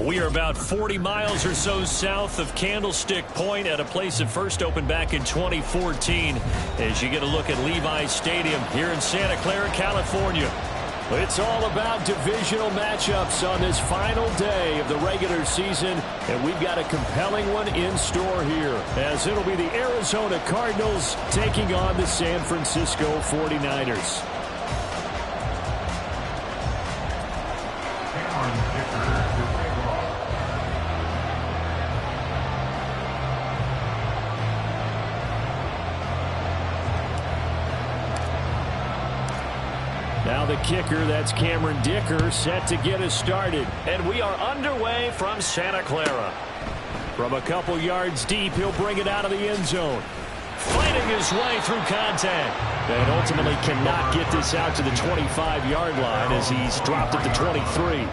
We are about 40 miles or so south of Candlestick Point at a place that first opened back in 2014 as you get a look at Levi's Stadium here in Santa Clara, California. It's all about divisional matchups on this final day of the regular season, and we've got a compelling one in store here as it'll be the Arizona Cardinals taking on the San Francisco 49ers. Now the kicker, that's Cameron Dicker, set to get us started. And we are underway from Santa Clara. From a couple yards deep, he'll bring it out of the end zone. Fighting his way through contact. And ultimately cannot get this out to the 25-yard line as he's dropped at the 23.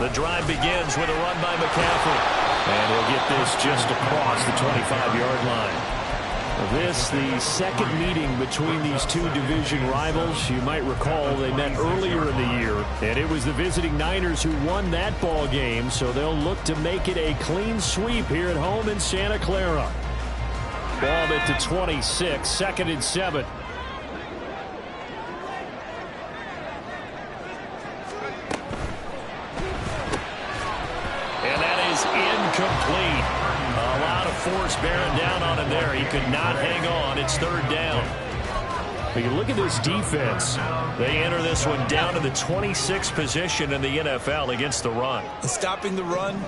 The drive begins with a run by McCaffrey. And he'll get this just across the 25-yard line. This, the second meeting between these two division rivals. You might recall they met earlier in the year, and it was the visiting Niners who won that ball game, so they'll look to make it a clean sweep here at home in Santa Clara. Ball at the 26, 2nd and 7. Incomplete. A lot of force bearing down on him there. He could not hang on. It's 3rd down. But you look at this defense. They enter this one down to the 26th position in the NFL against the run. And stopping the run,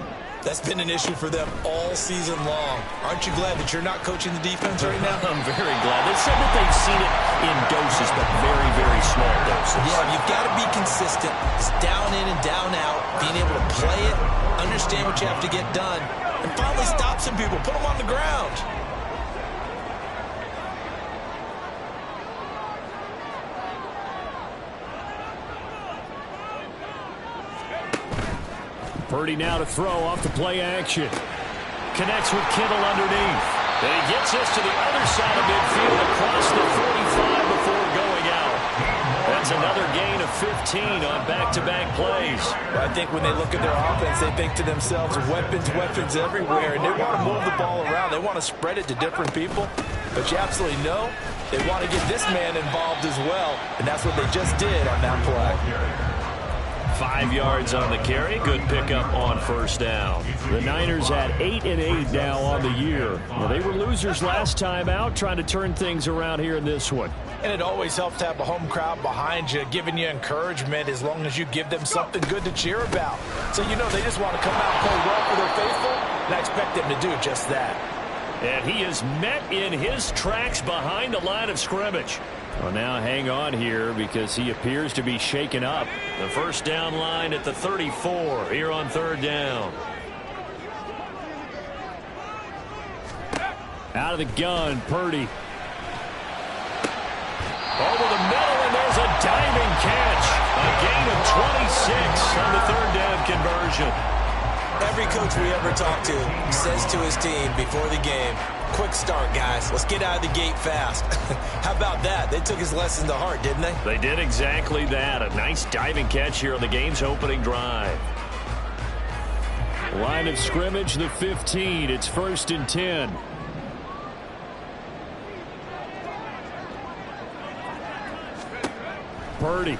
that's been an issue for them all season long. Aren't you glad that you're not coaching the defense right now? I'm very glad. They said that they've seen it in doses, but very, very small doses. Yeah, you've got to be consistent. It's down in and down out. Being able to play it, understand what you have to get done, and finally stop some people. Put them on the ground. Purdy now to throw off the play action. Connects with Kittle underneath. And he gets this to the other side of midfield across the 45 before going out. That's another gain of 15 on back-to-back plays. Well, I think when they look at their offense, they think to themselves, weapons everywhere, and they want to move the ball around. They want to spread it to different people. But you absolutely know they want to get this man involved as well, and that's what they just did on that play. 5 yards on the carry. Good pickup on 1st down. The Niners at 8-8 now on the year. Well, they were losers last time out, trying to turn things around here in this one. And it always helps to have a home crowd behind you, giving you encouragement as long as you give them something good to cheer about. So you know they just want to come out and play well for their faithful, and I expect them to do just that. And he is met in his tracks behind the line of scrimmage. Well, now hang on here because he appears to be shaken up. The 1st down line at the 34 here on 3rd down. Out of the gun, Purdy. Over the middle, and there's a diving catch. A gain of 26 on the 3rd down conversion. Every coach we ever talk to says to his team before the game, quick start, guys. Let's get out of the gate fast. How about that? They took his lesson to heart, didn't they? They did exactly that. A nice diving catch here on the game's opening drive. Line of scrimmage, the 15. It's 1st and 10. Purdy.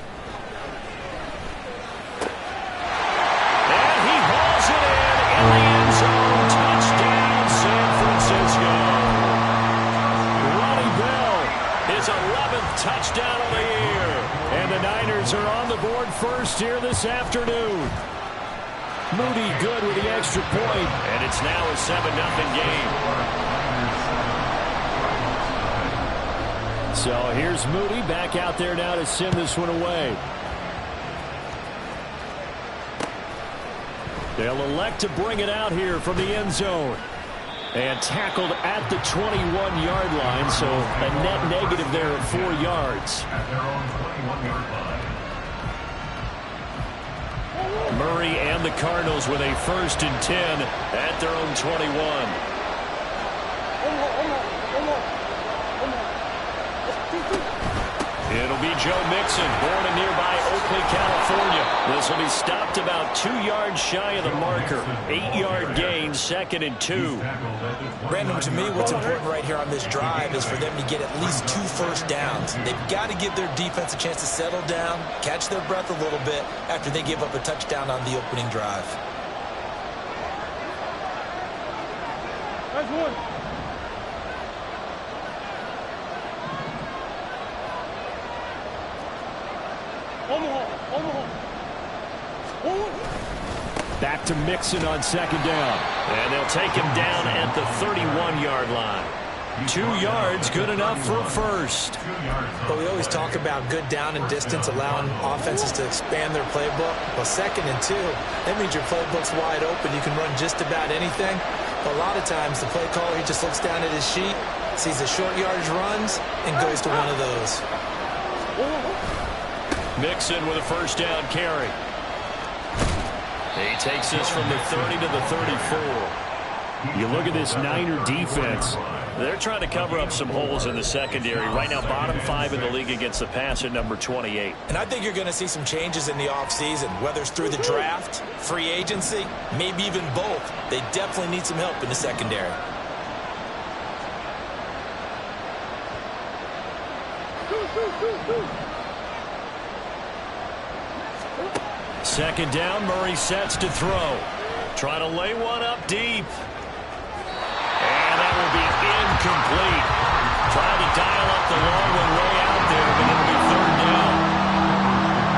And he hauls it in the end zone. Touchdown, San Francisco. Ronnie Bell, his 11th touchdown of the year. And the Niners are on the board first here this afternoon. Moody good with the extra point. And it's now a 7-0 game. So here's Moody back out there now to send this one away. They'll elect to bring it out here from the end zone. And tackled at the 21-yard line, so a net negative there of 4 yards. Murray and the Cardinals with a 1st and 10 at their own 21. It'll be Joe Mixon, born in nearby Oakley, California. This will be stopped about 2 yards shy of the marker. 8-yard gain, 2nd and 2. Brandon, to me, what's important right here on this drive is for them to get at least 2 first downs. They've got to give their defense a chance to settle down, catch their breath a little bit after they give up a touchdown on the opening drive. That's one. Back to Mixon on 2nd down. And they'll take him down at the 31-yard line. 2 yards, good enough for a first. But we always talk about good down and distance, allowing offenses to expand their playbook. Well, 2nd and 2, that means your playbook's wide open. You can run just about anything. But a lot of times, the play caller, he just looks down at his sheet, sees the short yardage runs, and goes to one of those. Mixon with a 1st down carry. He takes this from the 30 to the 34. You look at this Niner defense. They're trying to cover up some holes in the secondary. Right now, bottom 5 in the league against the pass at number 28. And I think you're going to see some changes in the offseason, whether it's through the draft, free agency, maybe even both. They definitely need some help in the secondary. Second down, Murray sets to throw. Trying to lay one up deep. And that will be incomplete. Trying to dial up the long one way out there, but it'll be 3rd down.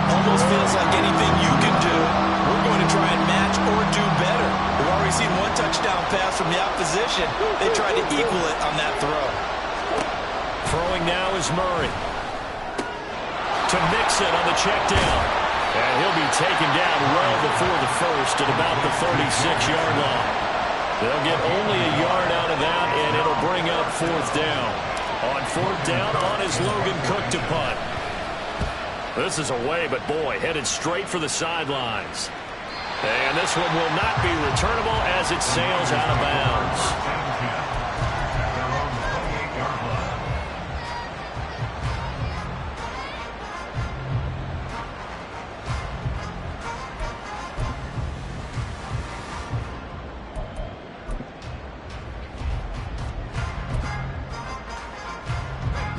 Almost feels like anything you can do, we're going to try and match or do better. We've already seen one touchdown pass from the opposition. They tried to equal it on that throw. Throwing now is Murray. To Mixon on the check down. And he'll be taken down well before the first at about the 36-yard line. They'll get only a yard out of that, and it'll bring up 4th down. On 4th down, on is Logan Cook to punt. This is away, but boy, headed straight for the sidelines. And this one will not be returnable as it sails out of bounds.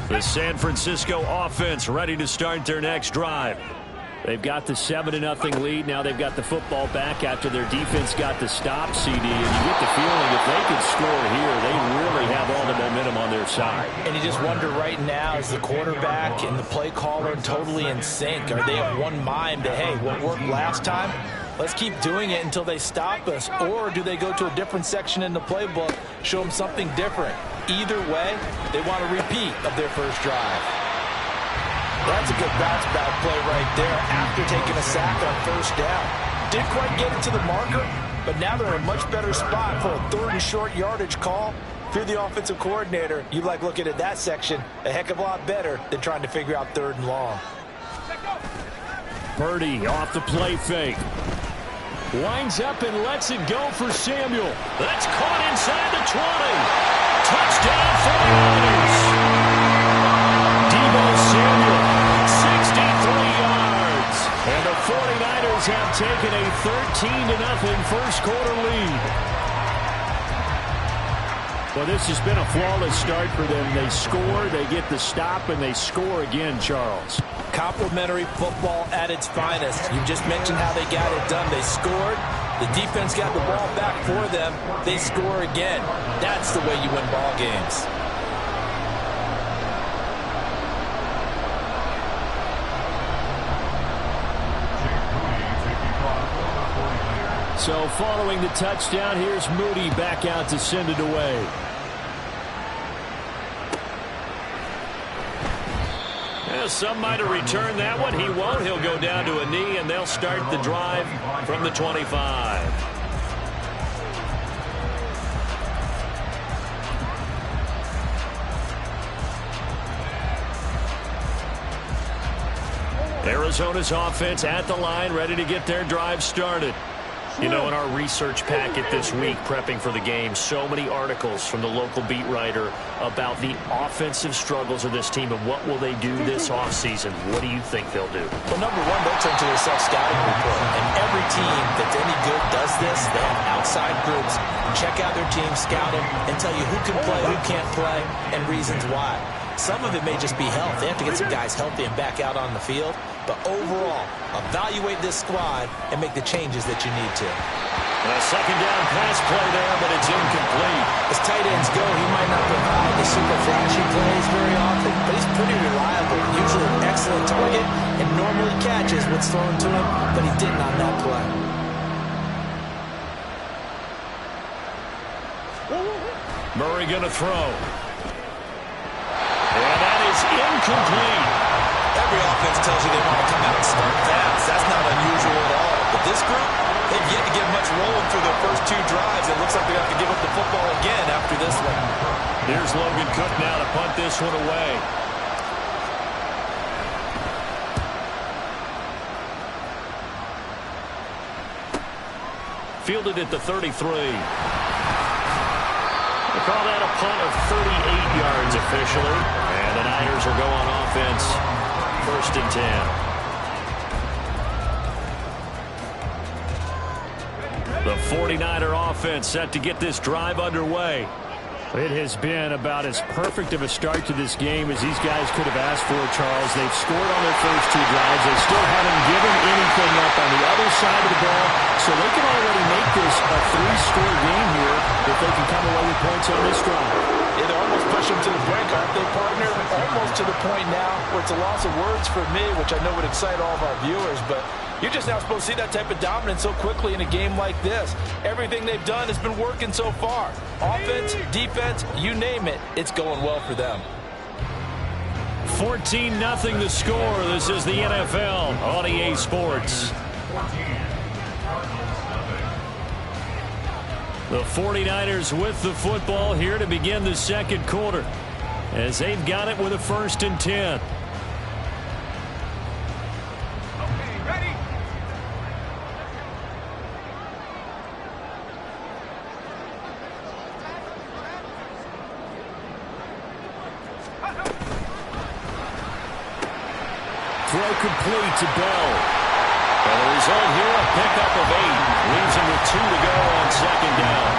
The San Francisco offense ready to start their next drive. They've got the 7-0 lead. Now they've got the football back after their defense got the stop, CD. And you get the feeling if they could score here, they really have all the momentum on their side. And you just wonder right now, is the quarterback and the play caller totally in sync? Are they of one mind that, hey, what worked last time? Let's keep doing it until they stop us. Or do they go to a different section in the playbook, show them something different? Either way, they want a repeat of their first drive. That's a good bounce back play right there after taking a sack on 1st down. Didn't quite get it to the marker, but now they're in a much better spot for a 3rd and short yardage call. If you're the offensive coordinator, you like looking at that section a heck of a lot better than trying to figure out 3rd and long. Purdy off the play fake. Winds up and lets it go for Samuel. That's caught inside the 20. Touchdown 49ers. Deebo Samuel, 63 yards. And the 49ers have taken a 13-0 first quarter lead. Well, this has been a flawless start for them. They score, they get the stop, and they score again, Charles. Complimentary football at its finest. You just mentioned how they got it done. They scored. The defense got the ball back for them. They score again. That's the way you win ball games. So following the touchdown, here's Moody back out to send it away. Some might have returned that one. He won't. He'll go down to a knee, and they'll start the drive from the 25. Arizona's offense at the line, ready to get their drive started. You know, in our research packet this week, prepping for the game, so many articles from the local beat writer about the offensive struggles of this team and what will they do this offseason. What do you think they'll do? Well, number one, they'll turn to their self-scouting report. And every team that's any good does this. They have outside groups. Check out their team, scout them, and tell you who can play, who can't play, and reasons why. Some of it may just be health. They have to get some guys healthy and back out on the field. But overall, evaluate this squad and make the changes that you need to. A second down pass play there, but it's incomplete. As tight ends go, he might not provide the super flashy plays very often, but he's pretty reliable, usually an excellent target, and normally catches what's thrown to him, but he didn't on that play. Murray going to throw. And that is incomplete. Every offense tells you they want to come out and start fast. That's not unusual at all. But this group, they've yet to get much rolling through their first two drives. It looks like they have to give up the football again after this one. Here's Logan Cook now to punt this one away. Fielded at the 33. They call that a punt of 38 yards officially. And the Niners will go on offense. 1st and 10. The 49er offense set to get this drive underway. It has been about as perfect of a start to this game as these guys could have asked for, Charles. They've scored on their first two drives. They still haven't given anything up on the other side of the ball, so they can already make this a 3-score game here if they can come away with points on this drive. Yeah, they're almost pushing to the brink, aren't they, partner? Almost to the point now where it's a loss of words for me, which I know would excite all of our viewers, but you're just not supposed to see that type of dominance so quickly in a game like this. Everything they've done has been working so far. Offense, defense, you name it, it's going well for them. 14-0 the score. This is the NFL on EA Sports. The 49ers with the football here to begin the second quarter as they've got it with a 1st and 10. Throw complete to Bell. And the result here, a pickup of 8. Leaves him with 2 to go on 2nd down.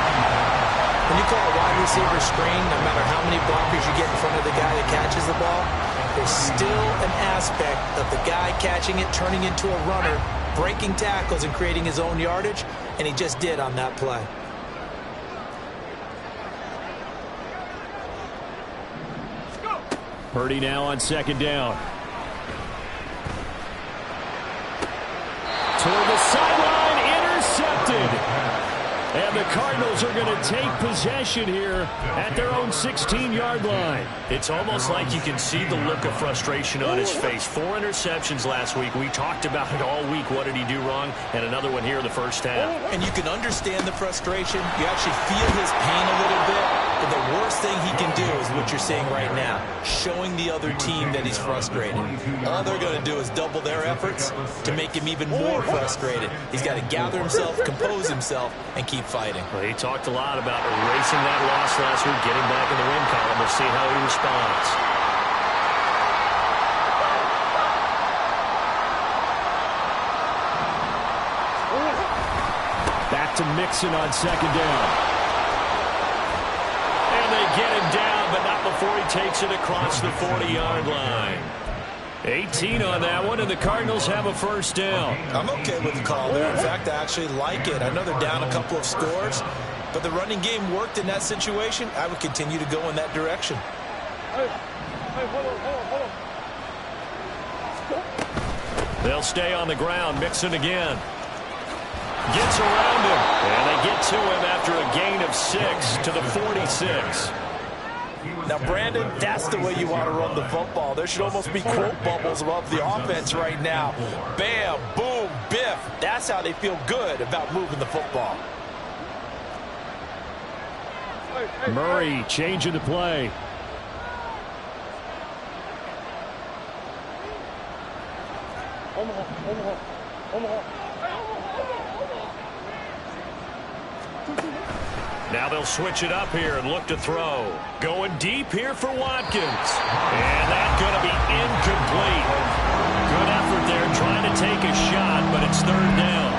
When you call a wide receiver screen, no matter how many blockers you get in front of the guy that catches the ball, there's still an aspect of the guy catching it, turning into a runner, breaking tackles and creating his own yardage, and he just did on that play. Purdy now on 2nd down. Toward the sideline, intercepted. And the Cardinals are going to take possession here at their own 16-yard line. It's almost like you can see the look of frustration on his face. 4 interceptions last week. We talked about it all week. What did he do wrong? And another one here in the first half. And you can understand the frustration. You actually feel his pain a little bit. But the worst thing he can do is what you're seeing right now, showing the other team that he's frustrated. All they're going to do is double their efforts to make him even more frustrated. He's got to gather himself, compose himself, and keep fighting. Well, he talked a lot about erasing that loss last week, getting back in the win column. We'll see how he responds. Back to Mixon on 2nd down. Get him down, but not before he takes it across the 40-yard line. 18 on that one, and the Cardinals have a 1st down. I'm okay with the call there. In fact, I actually like it. I know they're down a couple of scores, but the running game worked in that situation. I would continue to go in that direction. They'll stay on the ground. Mixon again. Gets around him, and they get to him after a gain of 6 to the 46. Now, Brandon, that's the way you want to run the football. There should almost be quote bubbles above the offense right now. Bam, boom, biff. That's how they feel good about moving the football. Murray changing the play. Now they'll switch it up here and look to throw. Going deep here for Watkins. And that's going to be incomplete. Good effort there trying to take a shot, but it's third down.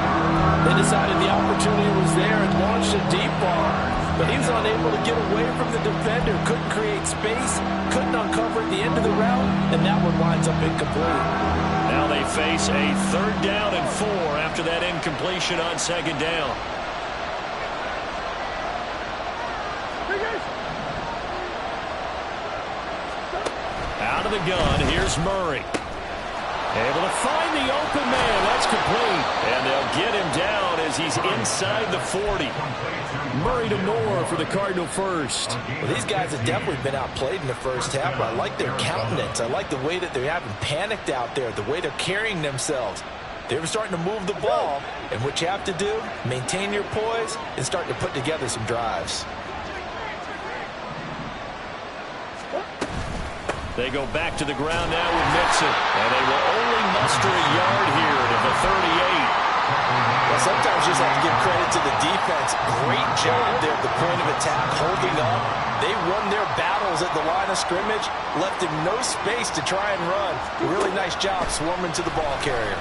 They decided the opportunity was there and launched a deep ball. But he was unable to get away from the defender. Couldn't create space. Couldn't uncover at the end of the route. And that one winds up incomplete. Now they face a third down and 4 after that incompletion on second down. Out of the gun, here's Murray. Able to find the open man. That's complete. And they'll get him down as he's inside the 40. Murray to Moore for the Cardinal first. Well, these guys have definitely been outplayed in the first half. I like their countenance. I like the way that they haven't panicked out there, the way they're carrying themselves. They were starting to move the ball. And what you have to do, maintain your poise and start to put together some drives. They go back to the ground now with Mixon. And they will only muster a yard here to the 38. Well, sometimes you just have to give credit to the defense. Great job there at the point of attack, holding up. They won their battles at the line of scrimmage, left him no space to try and run. Really nice job swarming to the ball carrier.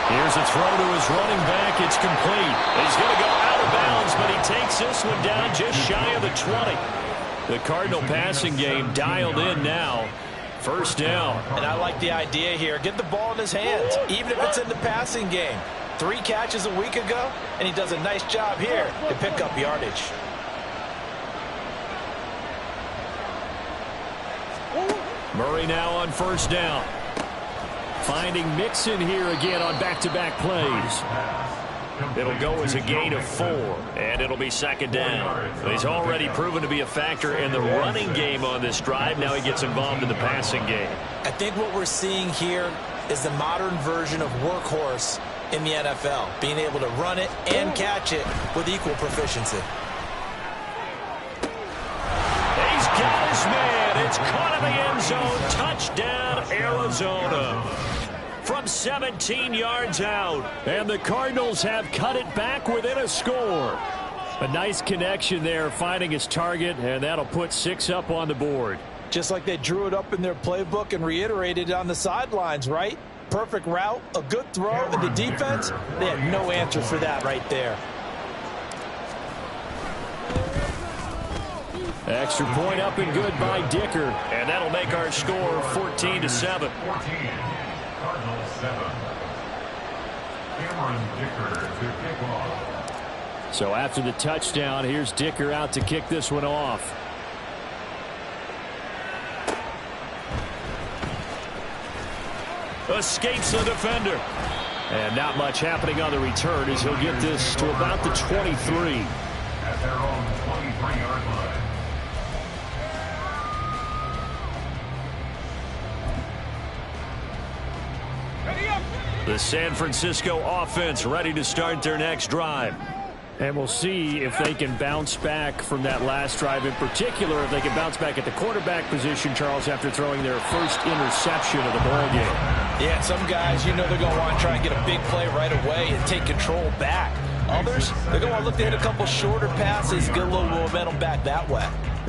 Here's a throw to his running back. It's complete. He's going to go out of bounds, but he takes this one down just shy of the 20. The Cardinal passing game dialed in now. First down. And I like the idea here. Get the ball in his hands, even if it's in the passing game. 3 catches a week ago, and he does a nice job here to pick up yardage. Murray now on first down. Finding Mixon here again on back-to-back plays. It'll go as a gain of 4, and it'll be second down. He's already proven to be a factor in the running game on this drive. Now he gets involved in the passing game. I think what we're seeing here is the modern version of workhorse in the NFL, being able to run it and catch it with equal proficiency. He's got his man. It's caught in the end zone. Touchdown, Arizona. From 17 yards out. And the Cardinals have cut it back within a score. A nice connection there, finding his target, and that'll put 6 up on the board. Just like they drew it up in their playbook and reiterated it on the sidelines, right? Perfect route, a good throw, and the defense, they had no answer for that right there. Extra point up and good by Dicker. And that'll make our score 14-7. Cardinals 7. Cameron Dicker to kick off. So after the touchdown, here's Dicker out to kick this one off. Escapes the defender. And not much happening on the return as he'll get this to about the 23. At their own 23-yard line. The San Francisco offense ready to start their next drive. And we'll see if they can bounce back from that last drive. In particular, if they can bounce back at the quarterback position, Charles, after throwing their first interception of the ball game. Yeah, some guys, you know they're going to want to try and get a big play right away and take control back. Others, they're going to look to hit a couple shorter passes, get a little momentum back that way.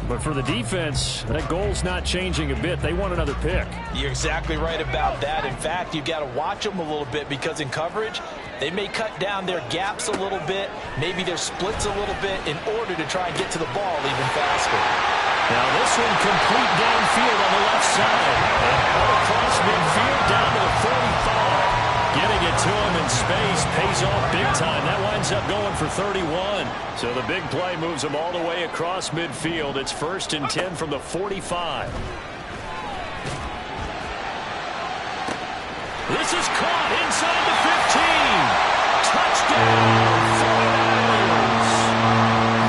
But for the defense, that goal's not changing a bit. They want another pick. You're exactly right about that. In fact, you've got to watch them a little bit because in coverage, they may cut down their gaps a little bit, maybe their splits a little bit in order to try and get to the ball even faster. Now this one complete downfield on the left side. And all across midfield down to the 45. Getting it to him in space pays off big time. That winds up going for 31. So the big play moves him all the way across midfield. It's 1st and 10 from the 45. This is caught inside the 15. Touchdown, 49ers.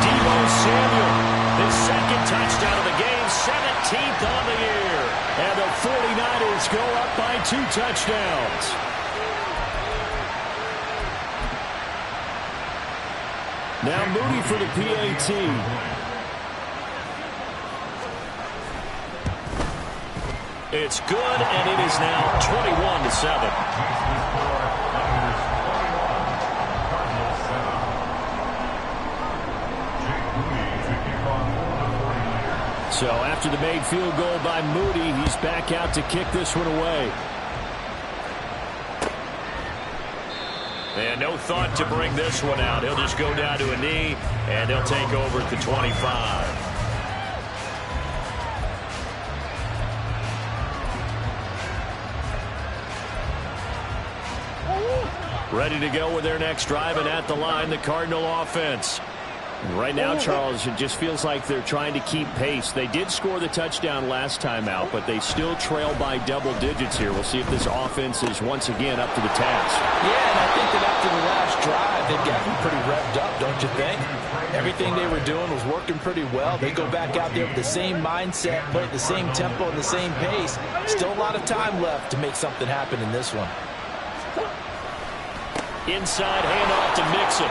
Deebo Samuel, his second touchdown of the game, 17th on the year. And the 49ers go up by 2 touchdowns. Now Moody for the PAT. It's good, and it is now 21-7. So after the made field goal by Moody, he's back out to kick this one away. And no thought to bring this one out. He'll just go down to a knee, and they'll take over at the 25. Ready to go with their next drive, and at the line, the Cardinal offense. Right now, Charles, it just feels like they're trying to keep pace. They did score the touchdown last time out, but they still trail by double digits here. We'll see if this offense is once again up to the task. Yeah, and I think that after the last drive, they've gotten pretty revved up, don't you think? Everything they were doing was working pretty well. They go back out there with the same mindset, play at the same tempo and the same pace. Still a lot of time left to make something happen in this one. Inside handoff to Mixon.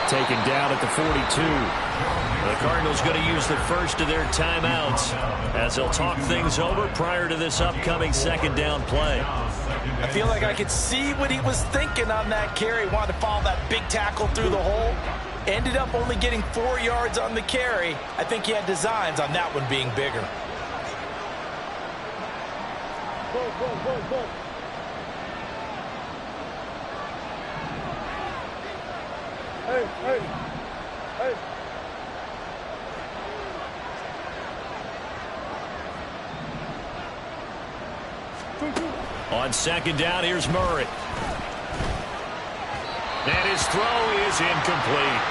Taken down at the 42. The Cardinals going to use the first of their timeouts as they'll talk things over prior to this upcoming second down play. I feel like I could see what he was thinking on that carry. Wanted to follow that big tackle through the hole. Ended up only getting 4 yards on the carry. I think he had designs on that one being bigger. Go. Hey. On second down, here's Murray. And his throw is incomplete.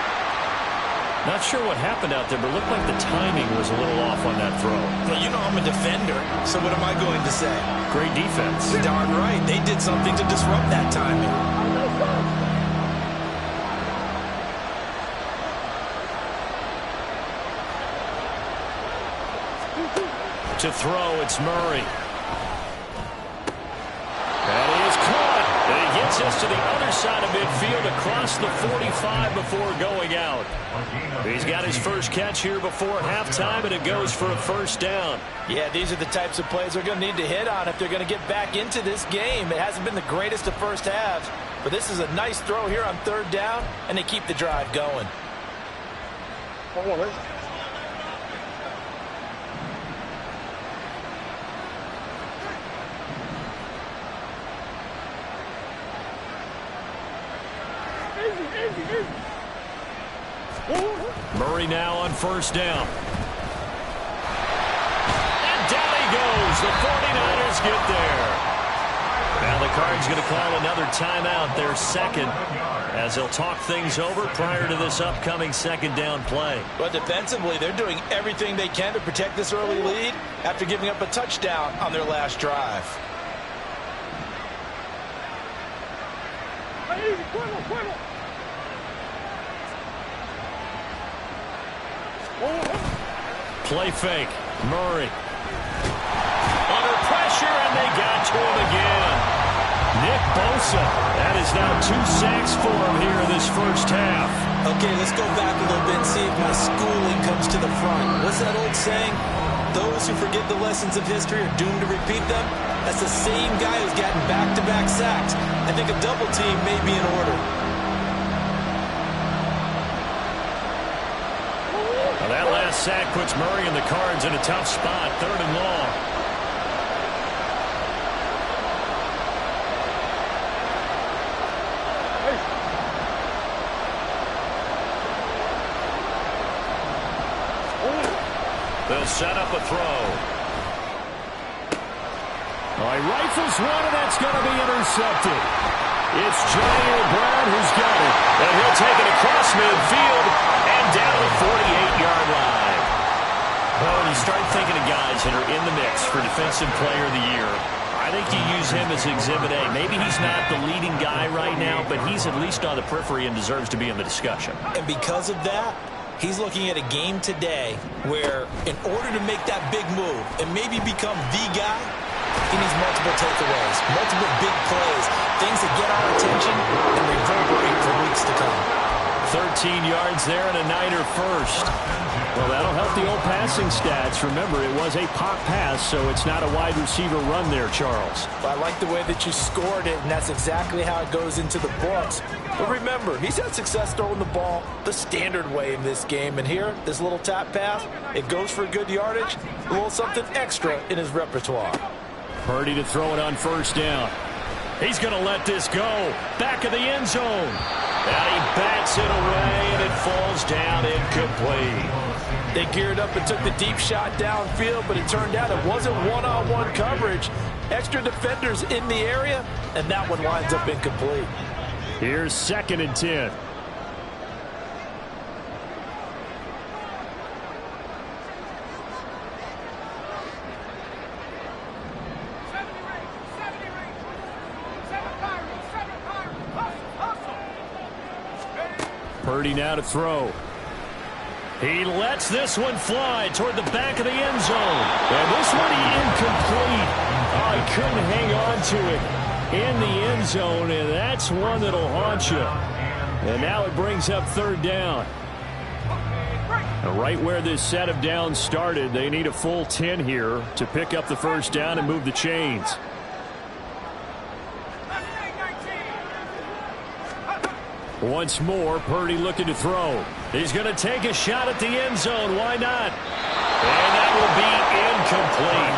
Not sure what happened out there, but it looked like the timing was a little off on that throw. Well, you know I'm a defender, so what am I going to say? Great defense. Darn right. They did something to disrupt that timing. To throw, it's Murray. And he is caught. And he gets us to the other side of midfield across the 45 before going out. He's got his first catch here before halftime, and it goes for a first down. Yeah, these are the types of plays they're going to need to hit on if they're going to get back into this game. It hasn't been the greatest of first halves, but this is a nice throw here on third down, and they keep the drive going. Murray now on first down. And down he goes. The 49ers get there. Now the Cards going to call another timeout, their second, as they'll talk things over prior to this upcoming second down play. But defensively, they're doing everything they can to protect this early lead after giving up a touchdown on their last drive. Play fake. Murray. Under pressure, and they got to him again. Nick Bosa. That is now 2 sacks for him here in this first half. Okay, let's go back a little bit and see if my schooling comes to the front. What's that old saying? Those who forget the lessons of history are doomed to repeat them. That's the same guy who's gotten back-to-back sacks. I think a double team may be in order. Well, that last sack puts Murray and the Cards in a tough spot, 3rd and long. They'll set up a throw. He rifles one, and that's going to be intercepted. It's Jair Brown who's got it. And he'll take it across midfield and down the 48-yard line. Well, when you start thinking of guys that are in the mix for Defensive Player of the Year, I think you use him as Exhibit A. Maybe he's not the leading guy right now, but he's at least on the periphery and deserves to be in the discussion. And because of that, he's looking at a game today where in order to make that big move and maybe become the guy, he needs multiple takeaways, multiple big plays, things that get our attention and reverberate for weeks to come. 13 yards there and a Niner first. Well, that'll help the old passing stats. Remember, it was a pop pass, so it's not a wide receiver run there, Charles. Well, I like the way that you scored it, and that's exactly how it goes into the books. But remember, he's had success throwing the ball the standard way in this game. And here, this little tap pass, it goes for good yardage, a little something extra in his repertoire. Purdy to throw it on first down. He's going to let this go. Back of the end zone. And he bats it away, and it falls down incomplete. They geared up and took the deep shot downfield, but it turned out it wasn't one-on-one coverage. Extra defenders in the area, and that one winds up incomplete. Here's 2nd and 10. Purdy now to throw. He lets this one fly toward the back of the end zone. And this one incomplete. Oh, he couldn't hang on to it in the end zone, and that's one that'll haunt you. And now it brings up 3rd down. And right where this set of downs started, they need a full 10 here to pick up the first down and move the chains. Once more, Purdy looking to throw. He's going to take a shot at the end zone. Why not? And that will be incomplete.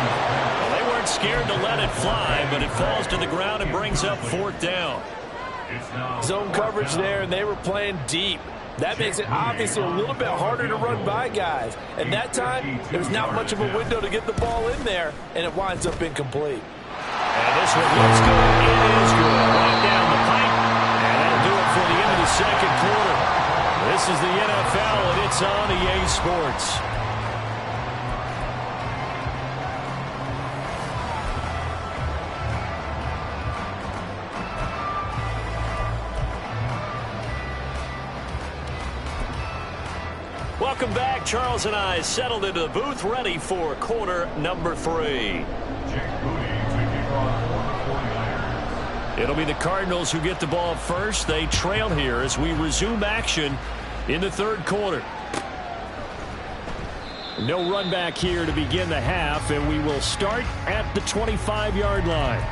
Well, they weren't scared to let it fly, but it falls to the ground and brings up 4th down. Zone coverage there, and they were playing deep. That makes it obviously a little bit harder to run by guys. And that time, there's not much of a window to get the ball in there, and it winds up incomplete. And this one looks good. It is good. Right down the pipe. And that'll do it for the end of the 2nd quarter. This is the NFL, and it's on EA Sports. Welcome back. Charles and I settled into the booth, ready for quarter number 3. It'll be the Cardinals who get the ball first. They trail here as we resume action in the 3rd quarter. No run back here to begin the half, and we will start at the 25-yard line.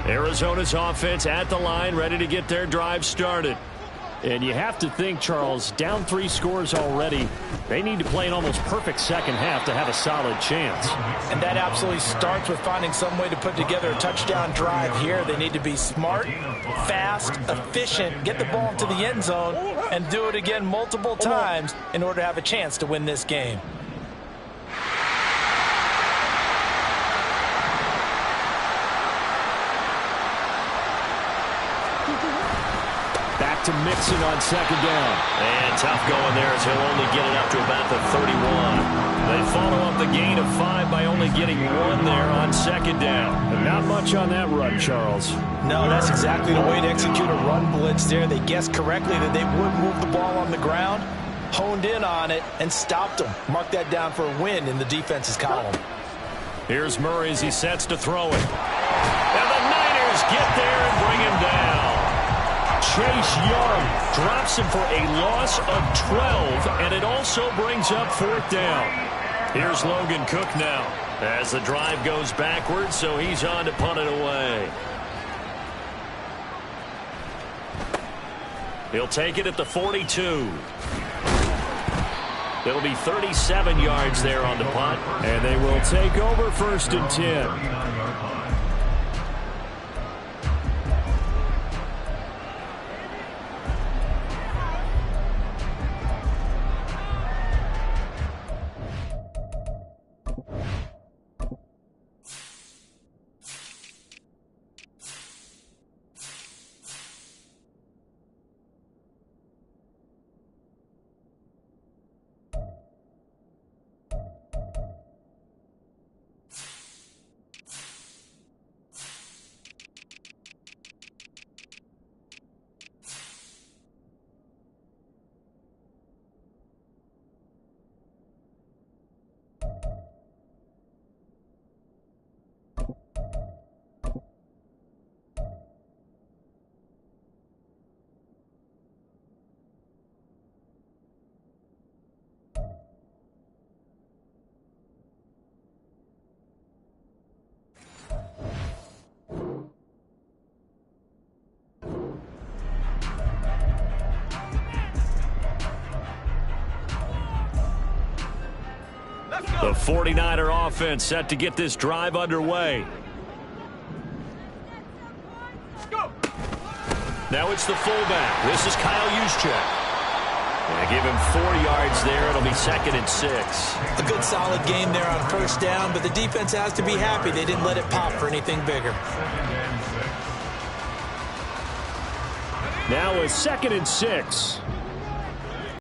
Arizona's offense at the line, ready to get their drive started. And you have to think, Charles, down 3 scores already. They need to play an almost perfect second half to have a solid chance. And that absolutely starts with finding some way to put together a touchdown drive here. They need to be smart, fast, efficient, get the ball into the end zone, and do it again multiple times in order to have a chance to win this game. To Mixon on 2nd down. And tough going there as he'll only get it up to about the 31. They follow up the gain of 5 by only getting 1 there on 2nd down. And not much on that run, Charles. No, that's exactly the way to execute a run blitz there. They guessed correctly that they would move the ball on the ground, honed in on it, and stopped them. Mark that down for a win in the defense's column. Here's Murray as he sets to throw it. And the Niners get there and bring him down. Chase Young drops him for a loss of 12, and it also brings up 4th down. Here's Logan Cook now as the drive goes backwards, so he's on to punt it away. He'll take it at the 42. It'll be 37 yards there on the punt, and they will take over 1st and 10. The 49er offense set to get this drive underway. Now it's the fullback. This is Kyle Juszczyk. And give him 4 yards there. It'll be 2nd and 6. A good solid game there on first down, but the defense has to be happy they didn't let it pop for anything bigger. Now a 2nd and 6.